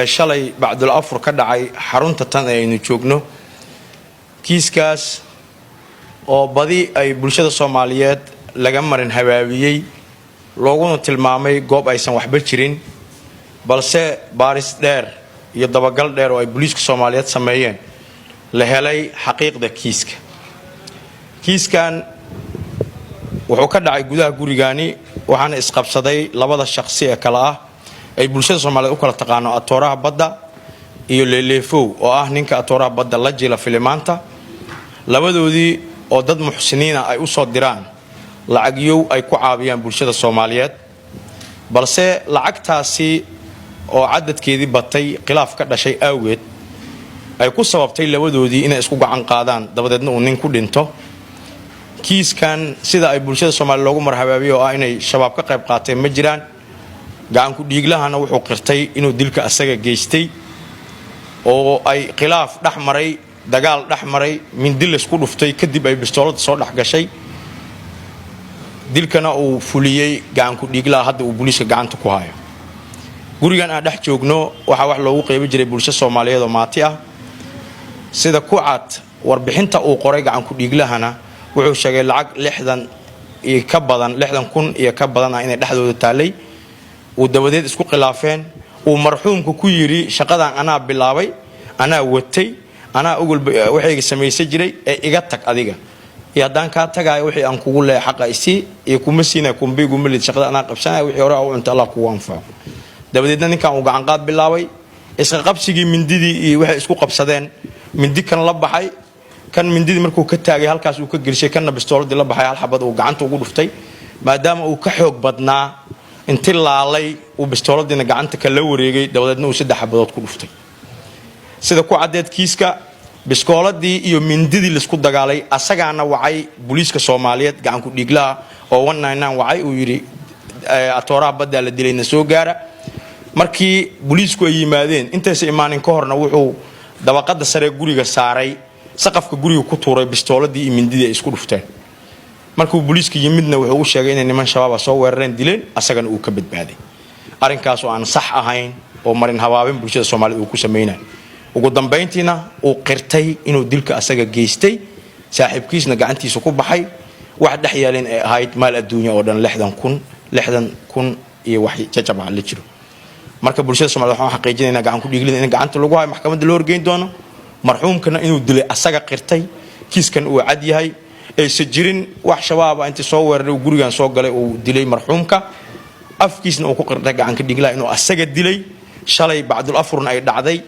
shalay bacdul afur ka dhacay xarunta tan aynu joogno kiiskaas oo badi ay bulshada Soomaaliyeed laga marin habaabiyay looguna tilmaamay goob aysan waxba jirin balse baaris dheer iyo dabagal dheer oo ay booliiska Soomaaliyeed sameeyeen la helay xaqiiqda kiiskan wuxuu ka dhacay gudaha gurigaani waxaana isqabsaday labada shakhsi ee kala ah ay bulshada Soomaaliyeed u kala taqaano atooraha badda iyo Leeleefow oo ah ninka atooraha badda la jila filimaanta labadoodii oo dad muxsiniina ay u soo diraan lacagyow ay ku caawiyaan bulshada Soomaaliyeed balse lacagtaasi oo cadadkeedii batay khilaaf ka dhashay awgeed ay ku sababtay labadoodii inay isku gacan qaadaan dabadeedna uu nin ku dhinto kiiskan sida ay bulshada Soomaaliyeed loogu marhabaabiyo oo inay shabaab ka qayb qaateen ma jiraan gacan ku dhiiglahana wuxuu qirtay inuu dilka asaga geystay oo ay khilaaf dhaxmaray dagaal dhaxmaray min dil isku dhuftay kadib ay bistoolada soo dhax gashay dilkana uu fuliyay gacan ku dhiiglaha hadda uu booliiska gacanta ku hayo gurigan aan dhex joogno waxa wax loogu qeyb jiray bulshada Soomaaliyeed oo maati ah sida ku cad warbixinta uu qoray gacan ku dhiiglahana wuxuu sheegay lacag 60 iyo ka badan 60,000 iyo ka badan inay dhaxdooda taalay uu dabadeed isku khilaafeen uu marxuumku ku yiri shaqadan anaa bilaabay anaa watay anaa ogol waxay sameeyay jiray ee iga tag adiga haddaan ka tagay wixii aan kugu leeyahay xaq aysi iyo kuma siina kumbigu milid shaqada anaa qabsanay wixii hore oo inta Allah kugu anfaa dabadeedna ninkan uu gacan qaad bilaabay isqa qabsigii mindidii iyo waxay isku qabsadeen mindi kan la baxay kan mindidii markuu ka taagay halkaas uu ka gelshay kan bistooladii la baxay hal xabad uu gacanta ugu dhuftay maadaama uu ka xoog badnaa intii laalay uu bistooladina gacanta ka la wareegay dabadeedna uu 3 xabadood ku dhuftay sida ku cadeed kiiska biskooladii iyo mindidii la isku dagaalay asagaana wacay booliiska Soomaaliyeed gacan ku dhiiglaha oo 199 wacay uu yiri atooraha badda la dilayna soo gaara markii booliisku ay yimaadeen intaas imaanin ka horna wuxuu dabaqada sare guriga saaray saqafka guriga ku tuuray bistooladii iyo mindidii ay isku dhufteen markuu booliiska yimidna wuxuu u sheegay in niman shabaab soo weerareen dileen asagana uu ka badbaaday arinkaas oo aan sax ahayn oo marin habaabin bulshada Soomaaliyeed uu ku sameeyay ugu dambeyntiina uu qirtay inuu dilka asaga geystay saaxiibkiisna gacantiisa ku baxay wax dhaxyaaleen ay ahayd maal adduunyo oo dhan 60,000 iyo wax jajaba la jiro marka bulshada Soomaaliyeed waxaan xaqiijinaynaa gacan ku dhiiglin in gacanta lagu hayo maxkamadda loo horgeyn doono marxuumkana inuu dilay asaga qirtay kiiskan uu cad yahay ay sajirin wax shabaab inta soo weeraray gurigan soo galay uu dilay marxuumka afkiisna uu ku qirtay gacan ka dhiiglaha inuu asaga dilay shalay bacdul afurna ay dhacday